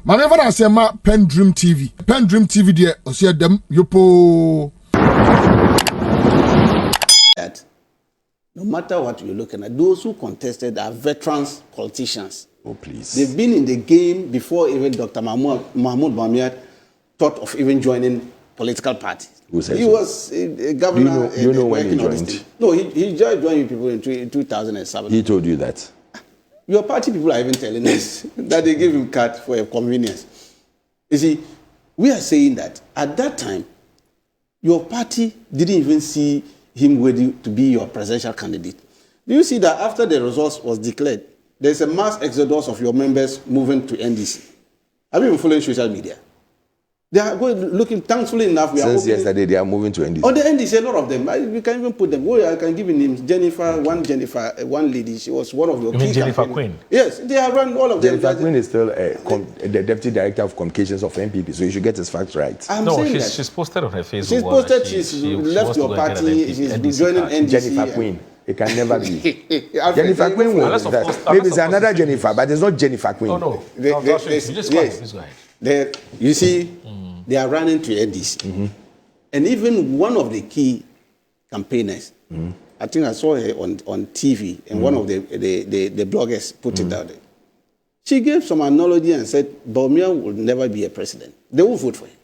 Manever I say ma PENDREAM TV. PENDREAM TV there, I see them yopo. That no matter what you're looking at, those who contested are veterans politicians. Oh, please. They've been in the game before even Dr. Mahmoud Bawumia thought of even joining political parties. Who said he so? was a governor. Do you know when he joined? No, he joined people in 2007. He told you that? Your party people are even telling us that they gave him card for a convenience. You see, we are saying that at that time, your party didn't even see him ready to be your presidential candidate. Do you see that after the results was declared, there's a mass exodus of your members moving to NDC? Have you been following social media? They are going looking, thankfully enough, we are since yesterday they are moving to NDC. On the NDC, a lot of them. We can even put them. I can give you names. Jennifer, one lady, she was one of your key Jennifer Queen? Yes, they have run all of them. Jennifer Queen is still the deputy director of communications of NPP, so you should get his facts right. She's posted on her Facebook. She's posted, she left your party, she's joining NDC. Jennifer Queen. It can never be. Jennifer Queen won't. Maybe it's another Jennifer, but it's not Jennifer Queen. Oh, no. Just go ahead. You see, they are running to NDC. Mm-hmm. And even one of the key campaigners, I think I saw her on TV, and one of the bloggers put it out there. She gave some analogy and said, Bawumia will never be a president. They will vote for him.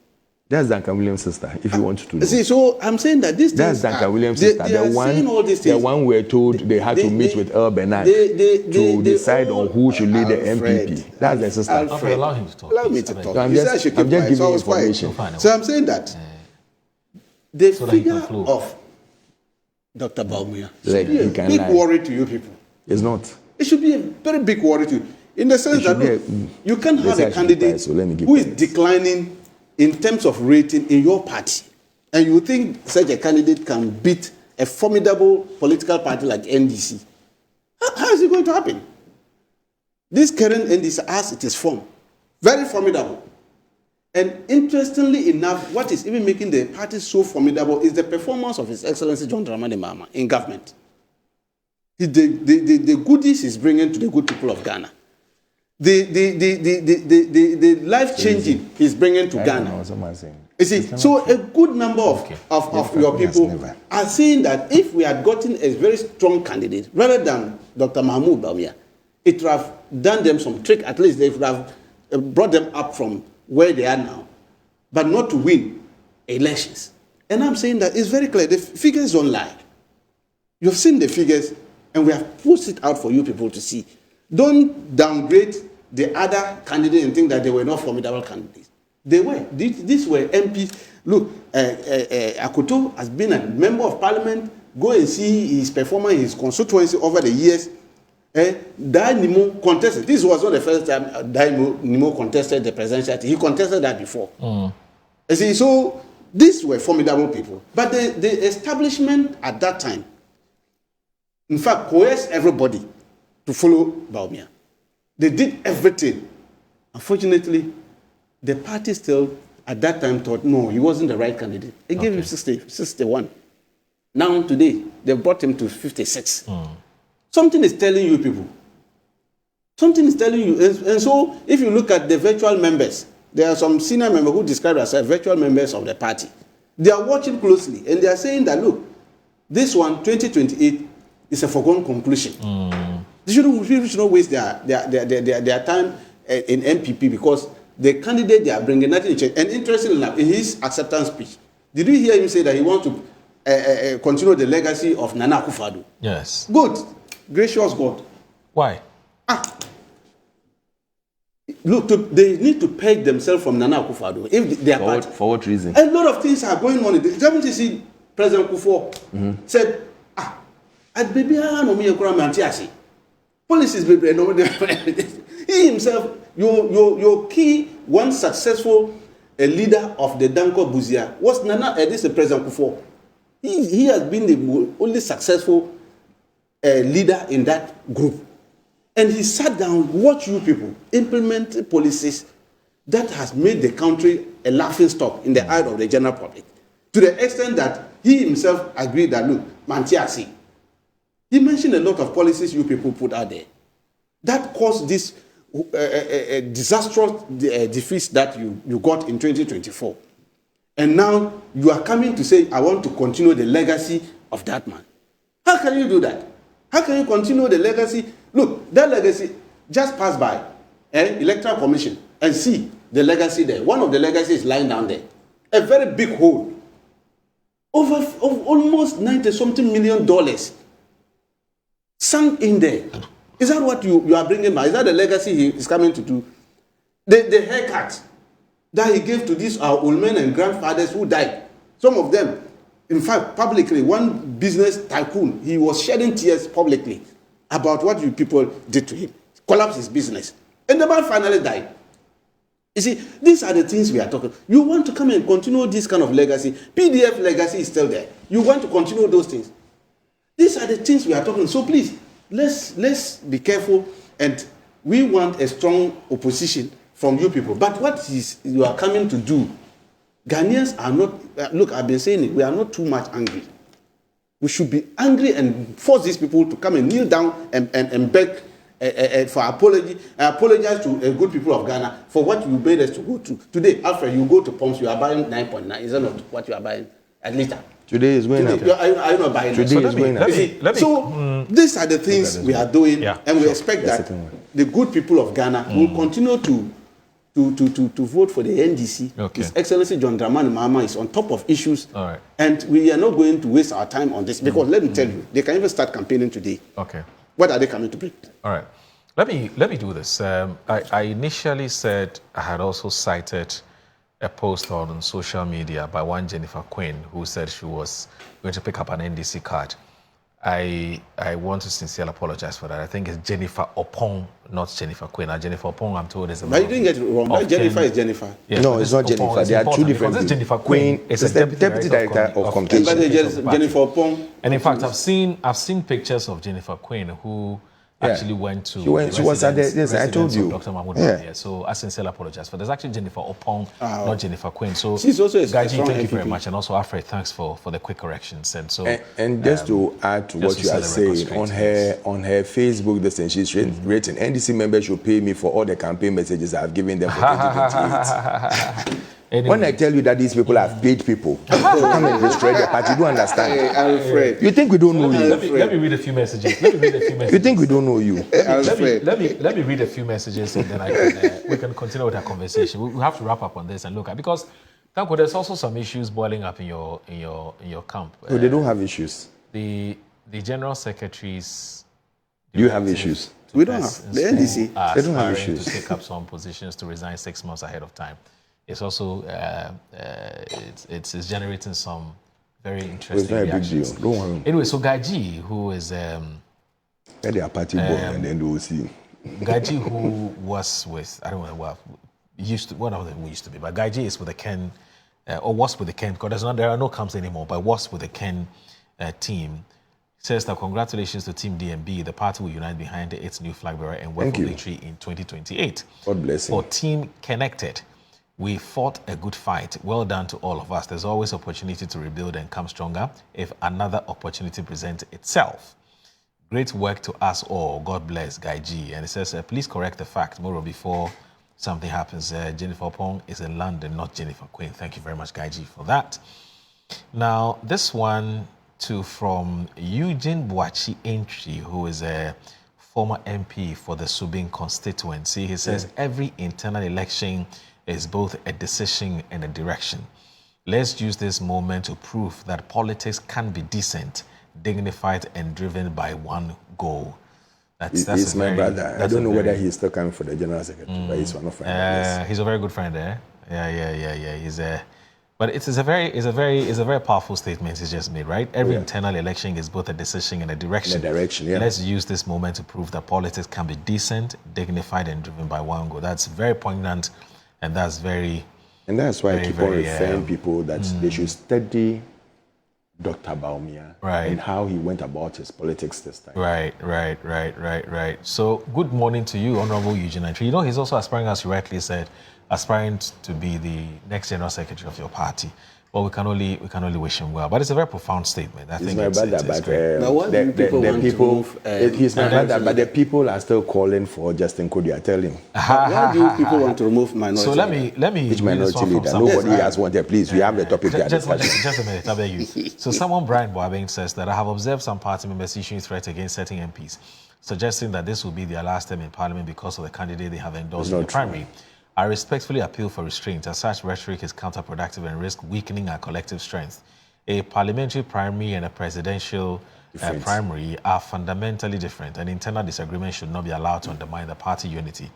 That's Duncan Williams' sister, if you want to know. See, so I'm saying that this that's Duncan Williams' sister. The one we're told they had to meet with El Bernard to decide on who should lead the NPP. That's their sister. Allow him to talk. Allow me to talk. So I'm just giving you information. So I'm saying that the figure of Dr. Bawumia should be a big worry to you people. It's not. It should be a very big worry to you. In the sense that you can't have a candidate who is declining in terms of rating in your party, and you think such a candidate can beat a formidable political party like NDC. How is it going to happen? This current NDC, as it is formed, very formidable. And interestingly enough, what is even making the party so formidable is the performance of His Excellency John Dramani Mahama in government. The goodies he's bringing to the good people of Ghana. The life-changing he's bringing to Ghana. You see, so a good number of your people are saying that if we had gotten a very strong candidate, rather than Dr. Mahmoud Bawumia, it would have done them some trick. At least they would have brought them up from where they are now, but not to win elections. And I'm saying that it's very clear. The figures don't lie. You've seen the figures, and we have put it out for you people to see. Don't downgrade the other candidates and think that they were not formidable candidates. They were. These were MPs. Look, Akoto has been a member of parliament. Go and see his performance in his constituency over the years. Nimo contested. This was not the first time Nimo contested the presidential. He contested that before. You see, so these were formidable people. But the establishment at that time, in fact, coerced everybody to follow Bawumia. They did everything. Unfortunately, the party still, at that time, thought, no, he wasn't the right candidate. They gave him 61. Now, today, they brought him to 56. Something is telling you people. Something is telling you. And so, if you look at the virtual members, there are some senior members who describe themselves virtual members of the party. They are watching closely, and they are saying that, look, this one, 2028, is a foregone conclusion. People should not waste their time in NPP because the candidate they are bringing nothing to change. And interestingly enough, in his acceptance speech, did you hear him say that he wants to continue the legacy of Nana Akufo-Addo? Yes. Good. Gracious God. Why? Look, they need to peg themselves from Nana Akufo-Addo. If they are for what reason? A lot of things are going on. Haven't you seen President Akufo said, policies, he himself, your key, one successful leader of the Tanko Buzia was this is President Akufo. He has been the only successful leader in that group. And he sat down, watched you people implement policies that has made the country a laughing stock in the eye of the general public. To the extent that he himself agreed that, look, Mantiasi, he mentioned a lot of policies you people put out there that caused this disastrous defeats that you got in 2024. And now you are coming to say, I want to continue the legacy of that man. How can you do that? How can you continue the legacy? Look, that legacy just passed by Electoral Commission and see the legacy there. One of the legacies is lying down there. A very big hole. Of almost $90-something million sunk in there. Is that what you are bringing back? Is that the legacy he is coming to do? The haircut that he gave to these our old men and grandfathers who died. Some of them, in fact, publicly, one business tycoon, he was shedding tears publicly about what you people did to him. Collapsed his business. And the man finally died. You see, these are the things we are talking. You want to come and continue this kind of legacy. PDF legacy is still there. You want to continue those things. These are the things we are talking. So please, let's be careful. And we want a strong opposition from you people. But what you are coming to do, Ghanaians are not, look, I've been saying it, we are not too much angry. We should be angry and force these people to come and kneel down and beg for apology. I apologize to good people of Ghana for what you made us to go through. Today, Alfred, you go to pumps, you are buying 9.9. Is that not what you are buying at liter? Today is going up. Are you not buying that? Today is going up. So these are the things we are doing, and we expect that the good people of Ghana will continue to vote for the NDC. Okay. His Excellency John Dramani Mahama is on top of issues, and we are not going to waste our time on this because let me tell you, they can even start campaigning today. Okay. What are they coming to bring? All right. Let me do this. I initially said I had also cited a post on social media by one Jennifer Quinn who said she was going to pick up an NDC card. I want to sincerely apologize for that. I think it's Jennifer Opong, not Jennifer Quinn. Now, Jennifer Opong, I'm told, is a... But you didn't get it wrong. Jennifer is Jennifer. Yeah, no, it's not Jennifer. There are two different things. Jennifer Quinn is a deputy director of communication. But Jennifer Opong... And in fact, I've seen pictures of Jennifer Quinn who actually went to... She was at the... Yes, I told you. Dr. Mahmoud Bawumia. So I sincerely apologize for. There's actually Jennifer Opong, not Jennifer Quinn. So she's also a Gaji, thank you very much. And also Alfred, thanks for the quick corrections. And so... And just to add to what you are saying, on her Facebook, this thing, she's written, NDC members should pay me for all the campaign messages I've given them for 2028. Anyway. When I tell you that these people have paid people to come and destroy the party, you don't understand. Hey, Alfred. You think we don't know you? Let me read a few messages. You think we don't know you? Let me read a few messages and then we can continue with our conversation. We have to wrap up on this and look at, because Tanko, there's also some issues boiling up in your camp. No, they don't have issues. The general secretaries. Do you have issues? We don't have. The NDC. They don't have issues. To take up some positions to resign 6 months ahead of time. It's also it's generating some very interesting reactions. It's not a big deal. Don't worry. Anyway, so Gaji, who is they are party boy, and then they will see. Gaji, who was with, I don't know what one of them used to be, but Gaji is with the Ken, or was with the Ken, because there are no camps anymore, but was with the Ken team. Says that congratulations to Team DMB. The party will unite behind its new flag bearer and work for victory in 2028. God bless you. For Team Connected, we fought a good fight. Well done to all of us. There's always opportunity to rebuild and come stronger if another opportunity presents itself. Great work to us all. God bless, Guy G. And it says, please correct the fact, Moro, before something happens. Jennifer Pong is in London, not Jennifer Quinn. Thank you very much, Guy G, for that. Now, this one too from Eugene Boachi Entry, who is a former MP for the Subin constituency. He says, every internal election is both a decision and a direction. Let's use this moment to prove that politics can be decent, dignified, and driven by one goal. He's my brother. I don't know whether he's still coming for the general secretary, but he's one of my friends. He's a very good friend, eh? Yeah. He's but it's a very powerful statement he's just made, right? Every internal election is both a decision and a direction. Let's use this moment to prove that politics can be decent, dignified, and driven by one goal. That's very poignant. And that's very... And that's why I keep on referring people that they should study Dr. Bawumia and how he went about his politics this time. Right. So, good morning to you, Honorable Eugene. You know, he's also aspiring, as you rightly said, aspiring to be the next general secretary of your party. Well, we can only wish him well. But it's a very profound statement. I think my brother, but he's my brother, but the people are still calling for Justin Kodia. Tell him. Why do people want to remove minority? So let me Which minority leader? Nobody has wanted. Please, we have the topic there. Just a minute, I beg you. So someone, Brian Boabeng, says that I have observed some party members issuing threats against certain MPs, suggesting that this will be their last term in Parliament because of the candidate they have endorsed in the primary. I respectfully appeal for restraint, as such rhetoric is counterproductive and risks weakening our collective strength. A parliamentary primary and a presidential primary are fundamentally different, and internal disagreement should not be allowed to undermine the party unity.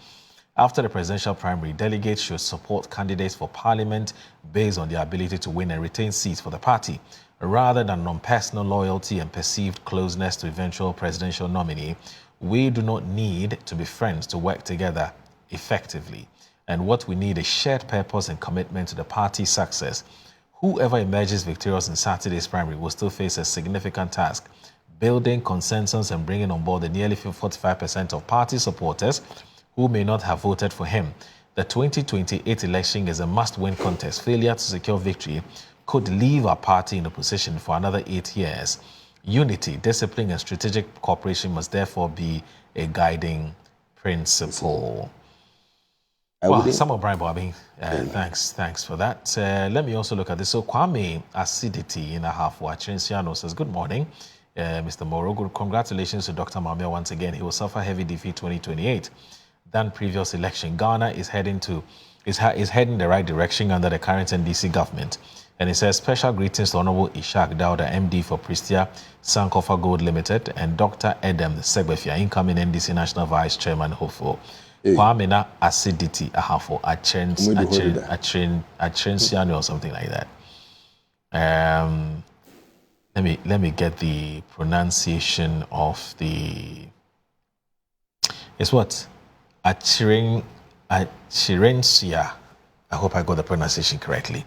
After the presidential primary, delegates should support candidates for parliament based on their ability to win and retain seats for the party, rather than on personal loyalty and perceived closeness to eventual presidential nominee. We do not need to be friends to work together effectively. And what we need is shared purpose and commitment to the party's success. Whoever emerges victorious in Saturday's primary will still face a significant task, building consensus and bringing on board the nearly 45% of party supporters who may not have voted for him. The 2028 election is a must-win contest. Failure to secure victory could leave our party in a position for another 8 years. Unity, discipline, and strategic cooperation must therefore be a guiding principle. Well, some of Brian Boabeng, thanks for that. Let me also look at this. So Kwame Acidity in Ahafo Achenciano says, good morning, Mr. Moro. Good congratulations to Dr. Bawumia once again. He will suffer heavy defeat 2028 than previous election. Ghana is heading the right direction under the current NDC government. And he says, special greetings to Honorable Ishak Dauda, MD for Prestia Sankofa Gold Limited, and Dr. Edem Segbefia, incoming NDC National Vice Chairman, hopeful. Kwame Acidity Ahafo Achenciano or something like that. Let me get the pronunciation of the. It's what? Acherencia. I hope I got the pronunciation correctly.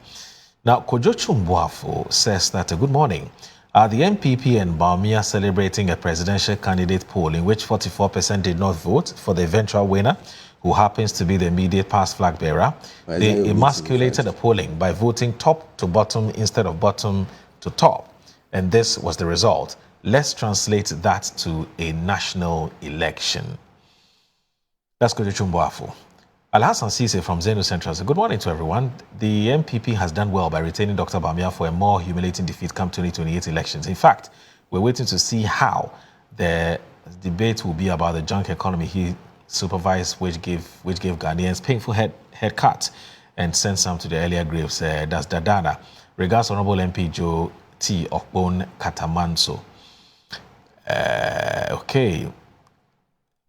Now, Kojo Chumbuafo says that, good morning. Are the NPP and Bawumia celebrating a presidential candidate poll in which 44% did not vote for the eventual winner, who happens to be the immediate past flag bearer? They emasculated the polling by voting top to bottom instead of bottom to top. And this was the result. Let's translate that to a national election. That's Kojo Chumbuafo. Alhassan Sise from Zenu Central says, good morning to everyone. The NPP has done well by retaining Dr. Bawumia for a more humiliating defeat come 2028 elections. In fact, we're waiting to see how the debate will be about the junk economy he supervised, which gave Ghanaians painful head cuts and sent some to the earlier graves. That's Dadana. Regards, Honorable MP Joe T. Okbon Katamanso. Okay.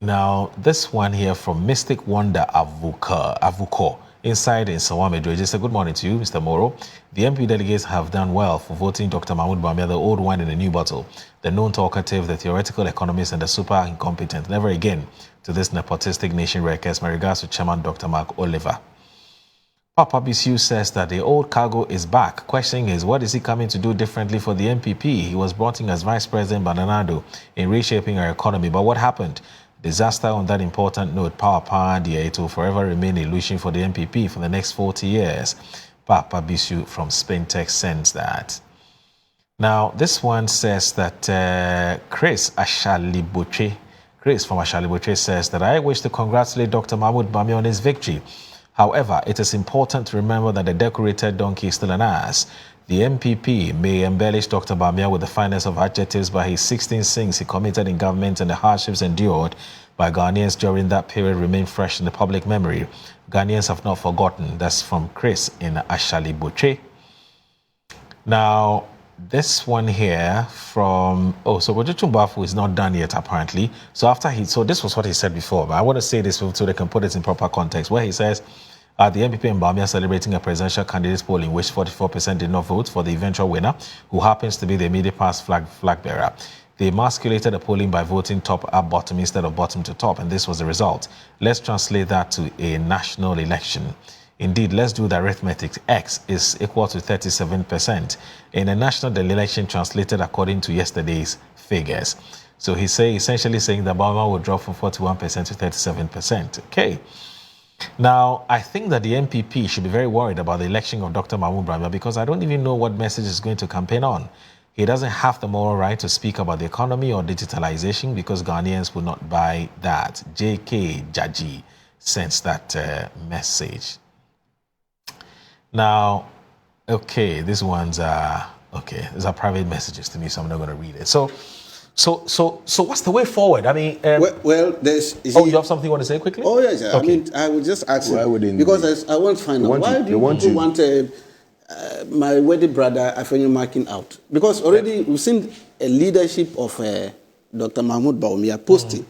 Now, this one here from Mystic Wonder Avuko, inside in Sawamedro. Just a good morning to you, Mr. Moro. The MP delegates have done well for voting Dr. Mahmoud Bawumia, the old wine in a new bottle, the known talkative, the theoretical economist, and the super incompetent. Never again to this nepotistic nation wreckers. My regards to Chairman Dr. Mark Oliver. Papa Bisu says that the old cargo is back. Question is, what is he coming to do differently for the NPP? He was brought in as Vice President Bananado in reshaping our economy. But what happened? Disaster on that important note. Power, dear, it will forever remain a illusion for the NPP for the next 40 years. Papa Bisu from Spaintex sends that. Now, this one says that Chris from Ashaliboche says that I wish to congratulate Dr. Mahmoud Bawumia on his victory. However, it is important to remember that the decorated donkey is still an ass. The NPP may embellish Dr. Bawumia with the finest of adjectives, but his 16 sins he committed in government and the hardships endured by Ghanaians during that period remain fresh in the public memory. Ghanaians have not forgotten. That's from Chris in Ashaliboche. Now, this one here from, so Kojo Chumbuafo is not done yet apparently. So this was what he said before, but I want to say this so they can put it in proper context, where he says, the NPP and Bawumia celebrating a presidential candidates poll in which 44% did not vote for the eventual winner, who happens to be the immediate past flag bearer. They emasculated the polling by voting top up bottom instead of bottom to top, and this was the result. Let's translate that to a national election. Indeed, let's do the arithmetic. X is equal to 37%. In a national election translated according to yesterday's figures. So he's essentially saying that Bawumia will drop from 41% to 37%. Okay. Now, I think that the NPP should be very worried about the election of Dr. Mahmoud Bawumia because I don't even know what message is going to campaign on. He doesn't have the moral right to speak about the economy or digitalization because Ghanaians will not buy that. JK Jaji sends that message. Now, okay, these ones are, okay, these are private messages to me, so I'm not going to read it. So what's the way forward? I mean, well, there's. You have something you want to say quickly? Oh yes, okay. I mean, I would just ask him because I want to find out why do you want my wedding brother Afenyo marking out? Because already we've seen a leadership of Dr. Mahmoud Bawumia posting.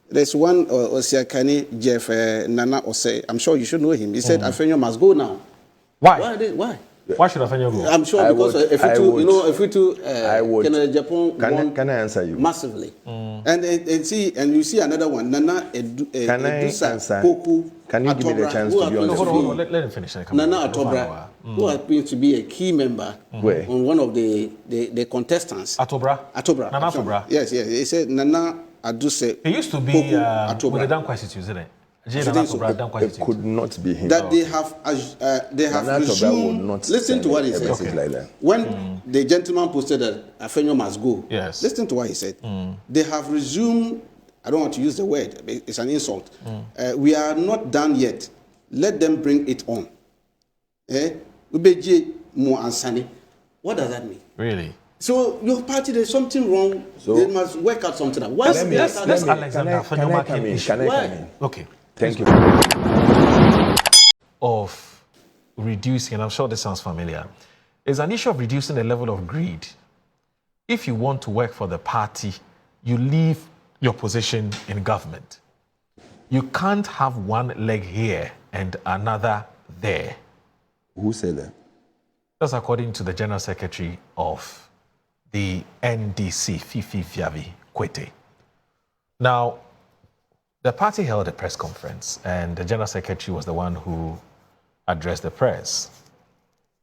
There's one Osiakani Jeff Nana Ose. I'm sure you should know him. He said Afenyo must go now. Why? Why? Why should Afenyo go? I'm sure because if we too, Japan can I answer you massively? And you see another one, Nana Edusa Poku. Can you give me the chance to be on the Hold on, let him finish. Nana Atobra, who happens to be a key member on one of the contestants. Atobra. Nana Atobra. Yes. He said Nana Aduse. He used to be with the Dankwa Institute, isn't it? It could not be him. That they have resumed. Listen to what he said. Okay. Like that. When the gentleman posted that Afenyo must go, yes. Listen to what he said. They have resumed. I don't want to use the word. It's an insult. We are not done yet. Let them bring it on. Ubeji mo ansani. What does that mean? Really? So your party, there's something wrong. So they must work out something out. Why? Let's Alexander Afenyo come in? Okay. Thank you. Of reducing, and I'm sure this sounds familiar, is an issue of reducing the level of greed. If you want to work for the party, you leave your position in government. You can't have one leg here and another there. Who said that? That's according to the General Secretary of the NDC, Fifi Fiavi Kwete. Now, the party held a press conference, and the General Secretary was the one who addressed the press.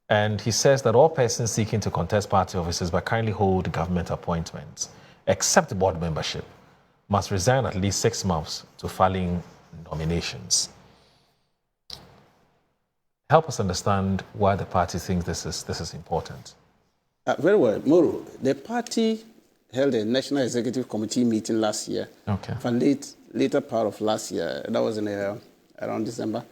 And he says that all persons seeking to contest party offices but currently hold government appointments, except board membership, must resign at least 6 months to filing nominations. Help us understand why the party thinks this is important. Very well. Moro, the party held a National Executive Committee meeting last year. Okay. For later part of last year, that was in around December,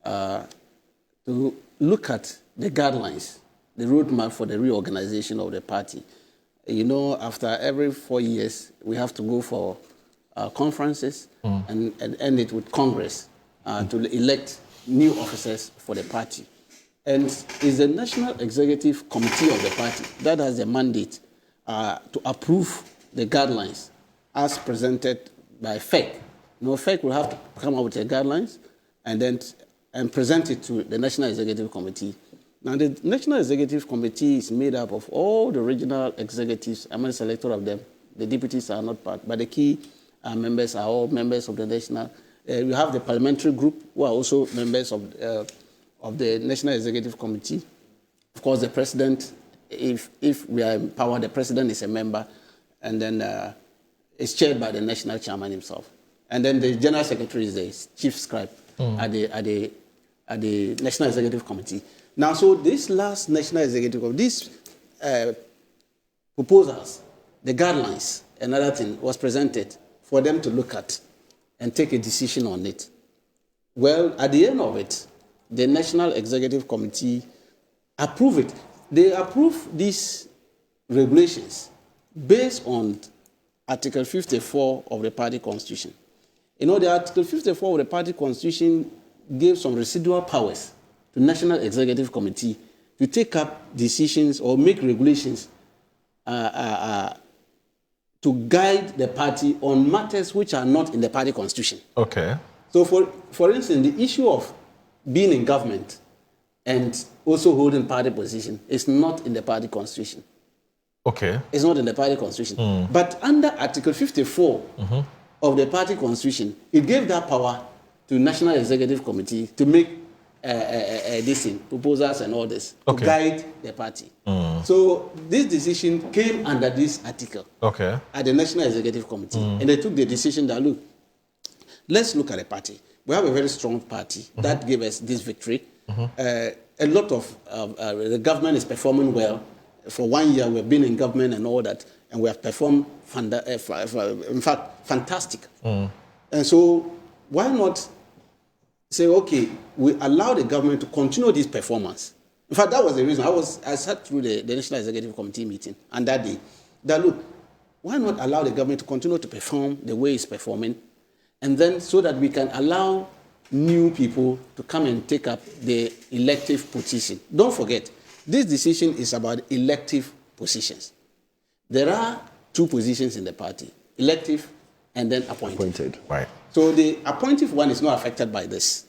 to look at the guidelines, the roadmap for the reorganization of the party. You know, after every 4 years, we have to go for conferences and end it with Congress to elect new officers for the party. And it's the National Executive Committee of the party that has the mandate to approve the guidelines as presented by FEC. No, FEC will have to come up with the guidelines and present it to the National Executive Committee. Now, the National Executive Committee is made up of all the regional executives. I'm a selector of them. The deputies are not part, but the key members are all members of the national. We have the parliamentary group, who are also members of the National Executive Committee. Of course, the president, if we are in power, the president is a member, and then it's chaired by the national chairman himself. And then the general secretary is the chief scribe at the National Executive Committee. Now, so this last National Executive Committee, these proposals, the guidelines, another thing was presented for them to look at and take a decision on it. Well, at the end of it, the National Executive Committee approved it. They approved these regulations based on Article 54 of the party constitution. You know, the Article 54 of the party constitution gave some residual powers to National Executive Committee to take up decisions or make regulations to guide the party on matters which are not in the party constitution. Okay. So, for instance, the issue of being in government and also holding party position is not in the party constitution. Okay. It's not in the party constitution. But under Article 54 of the party constitution, it gave that power to National Executive Committee to make proposals and all this to guide the party. So this decision came under this article at the National Executive Committee. And they took the decision that, look, let's look at the party. we have a very strong party that gave us this victory. A lot of the government is performing well. For 1 year, we've been in government and all that, and we have performed, in fact, fantastic. And so why not say, okay, we allow the government to continue this performance? In fact, that was the reason I sat through the National Executive Committee meeting on that day. That look, why not allow the government to continue to perform the way it's performing, and then so that we can allow new people to come and take up the elective position. Don't forget, this decision is about elective positions. There are 2 positions in the party, elective and then appointed. Right. So the appointive one is not affected by this.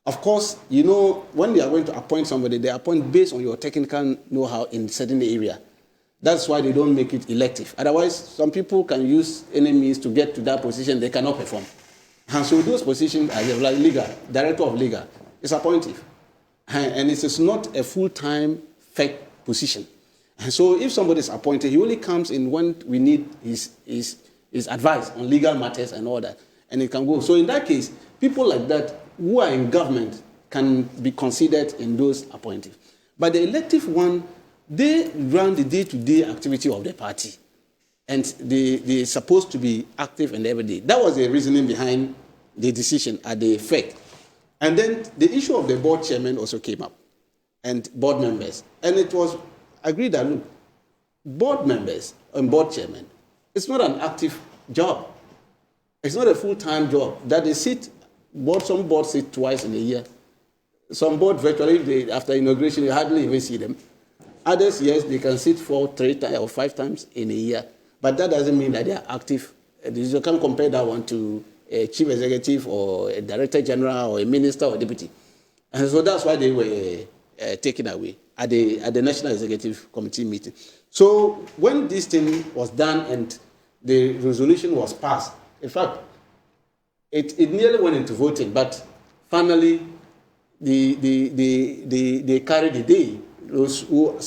Of course, you know, when they are going to appoint somebody, they appoint based on your technical know-how in certain area. That's why they don't make it elective. Otherwise, some people can use any means to get to that position, they cannot perform. And so those positions are like legal, director of legal, is appointive. And it is not a full-time fake position. And so if somebody is appointed, he only comes in when we need his advice on legal matters and all that. And it can go. So in that case, people like that who are in government can be considered in those appointed. But the elective one, they run the day-to-day activity of the party. And they're supposed to be active and every day. That was the reasoning behind the decision at the effect. And then the issue of the board chairman also came up, and board members. And it was agreed that, look, board members and board chairman, it's not an active job. It's not a full-time job. That they sit, some boards sit twice in a year. Some board virtually, after inauguration, you hardly even see them. Others, yes, they can sit 4, 3 times or 5 times in a year. But that doesn't mean that they are active. You can't compare that one to a chief executive or a director general or a minister or deputy. And so that's why they were taken away at the National Executive Committee meeting. So when this thing was done and the resolution was passed, in fact, it nearly went into voting, but finally they carried the day. Those who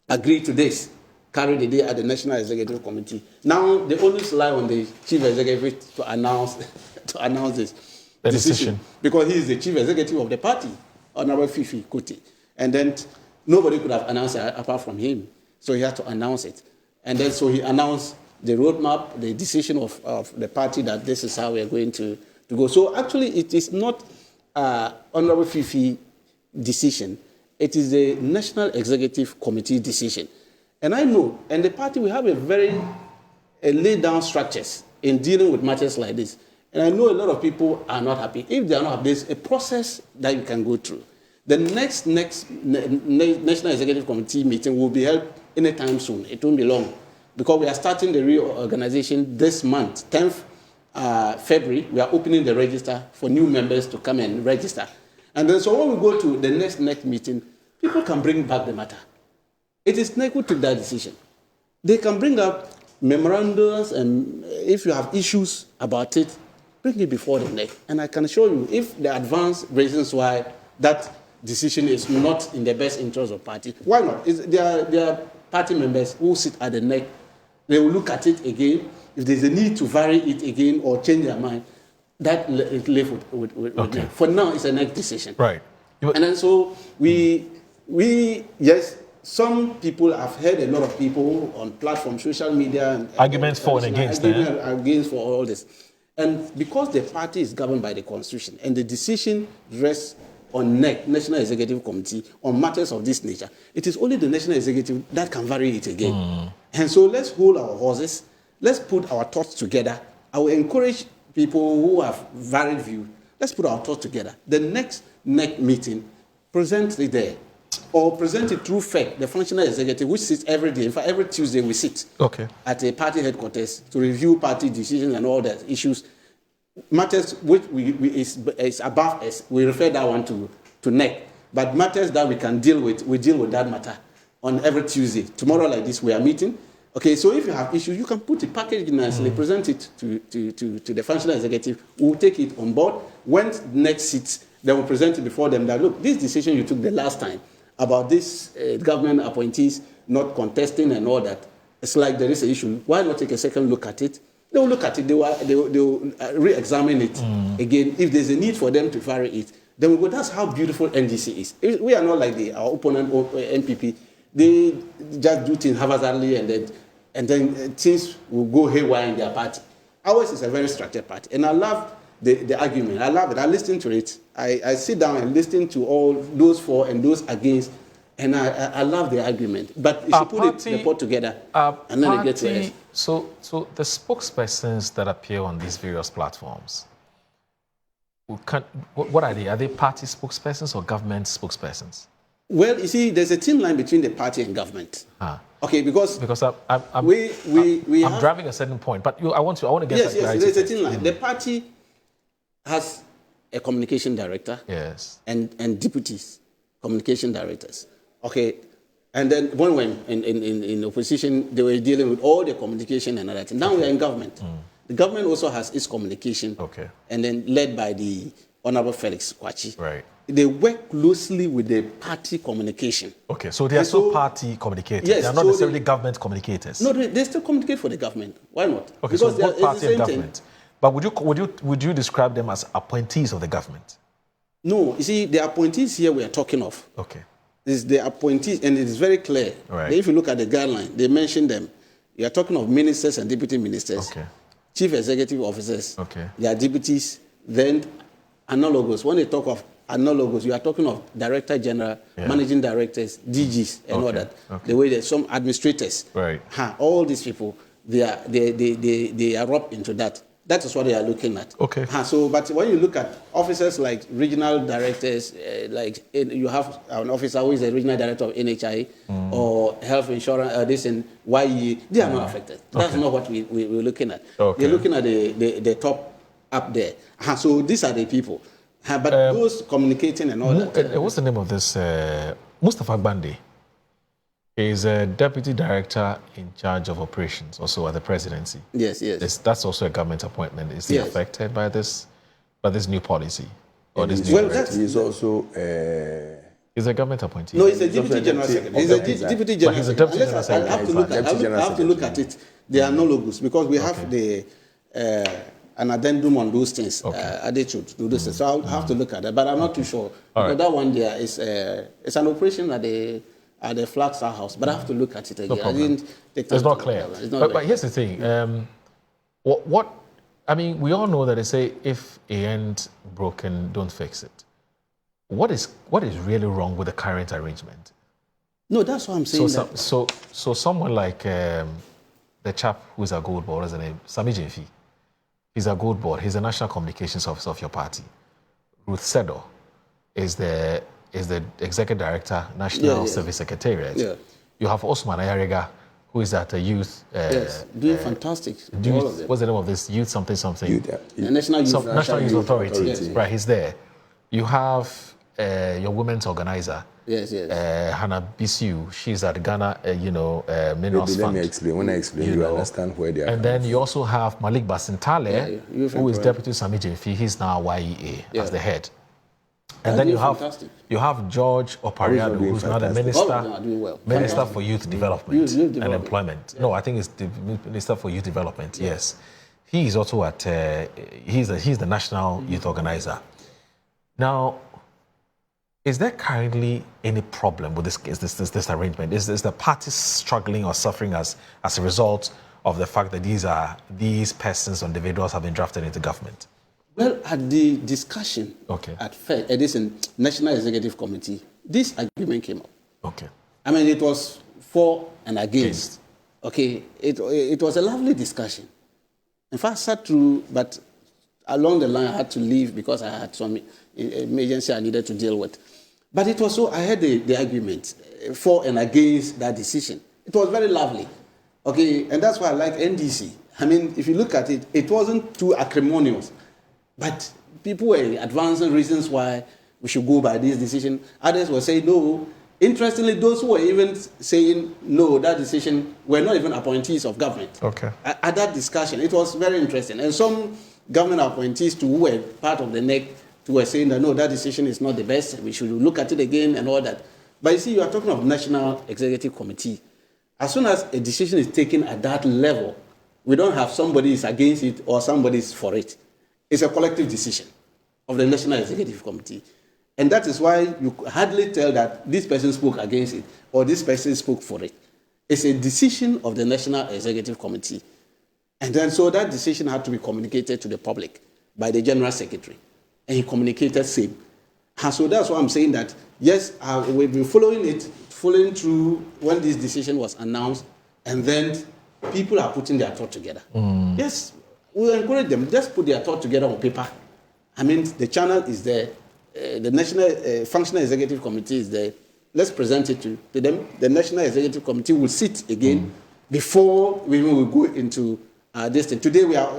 agreed to this carried the day at the National Executive Committee. Now they only rely on the chief executive to announce this decision, because he is the chief executive of the party, Honorable Fifi Kuti, and then nobody could have announced it apart from him, so he had to announce it, and then so he announced the roadmap, the decision of the party that this is how we are going to go. So actually, it is not Honorable Fifi decision. It is the National Executive Committee decision. And I know, and the party will have a very laid down structures in dealing with matters like this. And I know a lot of people are not happy. If they are not happy, there's a process that you can go through. The next National Executive Committee meeting will be held anytime soon. It won't be long, because we are starting the reorganization this month, 10th February. We are opening the register for new members to come and register. And then so when we go to the next meeting, people can bring back the matter. It is NEC who took that decision. They can bring up memorandums, and if you have issues about it, bring it before the NEC. And I can show you, if the advanced reasons why that decision is not in the best interest of party, why not? There are party members who sit at the NEC. They will look at it again. If there's a need to vary it again or change their mind, that is left with okay. NEC. For now, it's a NEC decision. Right. And then so we yes, some people, I've heard a lot of people on platforms, social media, and arguments for and against, against for all this. And because the party is governed by the Constitution and the decision rests on NEC, National Executive Committee, on matters of this nature, it is only the National Executive that can vary it again. And so let's hold our horses, let's put our thoughts together. I will encourage people who have varied views, let's put our thoughts together. The next NEC meeting, present it there. Or present it through FEC, the functional executive, which sits every day. In fact, every Tuesday we sit at a party headquarters to review party decisions and all the issues. Matters which is above us, we refer that one to NEC. But matters that we can deal with, we deal with that matter on every Tuesday. Tomorrow like this, we are meeting. Okay, so if you have issues, you can put the package nicely, present it to the functional executive. We'll take it on board. When NEC sits, they will present it before them that, look, this decision you took the last time about this government appointees not contesting and all that, it's like there is an issue. Why not take a second look at it They will look at it, they will re-examine it again. If there's a need for them to vary it, then we go, that's how beautiful NDC is. We are not like our opponent, NPP. They just do things haphazardly and then things will go haywire in their party. Ours is a very structured party. And I love the argument. I love it. I listen to it. I sit down and listen to all those for and those against. And I love the argument. But you should put the pot together and then they get to it. So the spokespersons that appear on these various platforms, what are they? Are they party spokespersons or government spokespersons? Well, you see, there's a thin line between the party and government. Okay, because I'm driving a certain point, but I want to get that clarity. There's a thin line. The party has a communication director, and deputies, communication directors. Okay, and then when we were in opposition, they were dealing with all the communication and all that. Now we are in government. The government also has its communication, and then led by the Honorable Felix Kwachi. Right. They work closely with the party communication. Okay, so they are still party communicators. Yes, they are not necessarily government communicators. No, they still communicate for the government. Why not? Okay, because so both party and government. thing. But would you describe them as appointees of the government? No, you see, the appointees here we are talking of. Okay. This is the appointees, and it is very clear. Right. If you look at the guideline, they mention them. You are talking of ministers and deputy ministers. Okay. Chief executive officers. Okay. They are deputies. Then analogous. When they talk of analogous, you are talking of director general, managing directors, DGs, and all that. Okay. The way that some administrators. Right. All these people, they are up into that. That is what they are looking at. Okay. But when you look at officers like regional directors, you have an officer who is the regional director of NHI or health insurance, this in YE, they are not affected. That's not what we're looking at. Okay. They're looking at the top up there. So these are the people. But those communicating and all that. What's the name of this? Mustafa Bandi is a deputy director in charge of operations, also at the presidency. Yes. That's also a government appointment. Is he affected by this new policy or this new? Well, he's also. He's a government appointee. No, he's a deputy general secretary. He's a deputy general secretary. I have to look at it. They are analogous because we have an addendum on those things. Attitude to do this. So I'll have to look at that, but I'm not too sure. Because that one there is it's an operation at the Flagstar House, but I have to look at it again. No problem. It's not clear. But here's the thing. We all know that they say if a end broken, don't fix it. What is really wrong with the current arrangement? No, that's what I'm saying. So someone like the chap who's a gold board, what's his name? Sami Jemfi. He's a gold board. He's the national communications officer of your party. Ruth Sedo is the executive director, National Service Secretariat. Yeah. You have Osman Ayariga, who is at a youth. Doing fantastic. What's the name of this? Youth something. National Youth Authority. Right, he's there. You have your women's organizer. Hannah Bisiu. She's at Ghana, Minerals Fund. Let me explain. When I explain, you understand where they are. And then you also have Malik Basintale, who is Deputy Sami Jemfi. He's now YEA as the head. And then you have George Opariado, who's now the Minister for Youth Development and Employment. No, I think it's the Minister for Youth Development. Yes, he is also at. He's the National Youth Organizer. Now, is there currently any problem with this arrangement? Is the party struggling or suffering as a result of the fact that these persons or individuals have been drafted into government? Well, at the discussion at this National Executive Committee, this agreement came up. Okay. It was for and against. Okay. It was a lovely discussion. In fact, I sat through, but along the line I had to leave because I had some emergency I needed to deal with. But it was I had the argument for and against that decision. It was very lovely. Okay, and that's why I like NDC. If you look at it, it wasn't too acrimonious. But people were advancing reasons why we should go by this decision. Others were saying no. Interestingly, those who were even saying no, that decision were not even appointees of government. Okay. At that discussion, it was very interesting. And some government appointees too, who were part of the NEC, were saying that no, that decision is not the best. We should look at it again and all that. But you see, you are talking of National Executive Committee. As soon as a decision is taken at that level, We don't have somebody is against it or somebody is for it. It's a collective decision of the National Executive Committee. And that is why you hardly tell that this person spoke against it or this person spoke for it. It's a decision of the National Executive Committee. And then so that decision had to be communicated to the public by the General Secretary. And he communicated same. And so that's why I'm saying that, yes, we've been following through when this decision was announced, and then people are putting their thought together. Yes, we encourage them, just put their thought together on paper. I mean, the channel is there. The National Functional Executive Committee is there. Let's present it to them. The National Executive Committee will sit again before we will go into this thing. Today we are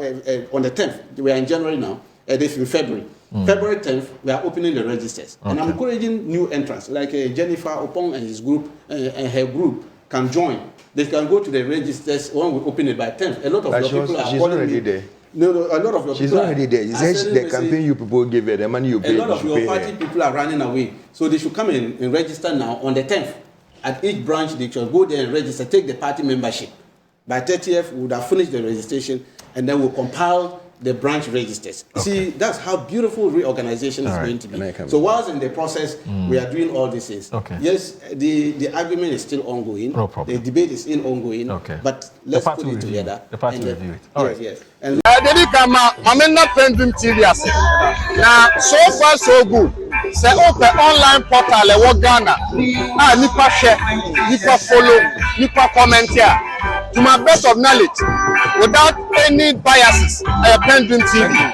on the 10th. We are in January now. This is in February. February 10th, we are opening the registers. Okay. And I'm encouraging new entrants, like Jennifer Opong and his group, and her group can join. They can go to the registers when we open it by 10th. A lot of your people are calling me. There. No, a lot of your she's people already there. You said the campaign you people give her, the money you pay. A lot of your party people are running away. So they should come and register now on the 10th. At each branch, they should go there and register, take the party membership. By 30th, we would have finished the registration, and then we'll compile the branch registers. Okay. See, that's how beautiful reorganization is going to be. So whilst in the process, we are doing all these things. Okay. Yes, the argument is still ongoing. No problem. The debate is still ongoing. Okay. But let's put it together. The party will review it. All right. Yes. And I'm not PENDREAM TV. Now, so far so good. Say open online portal e Ghana. Nipa share, nipa follow, nipa comment here. To my best of knowledge, without any biases, PENDREAM TV.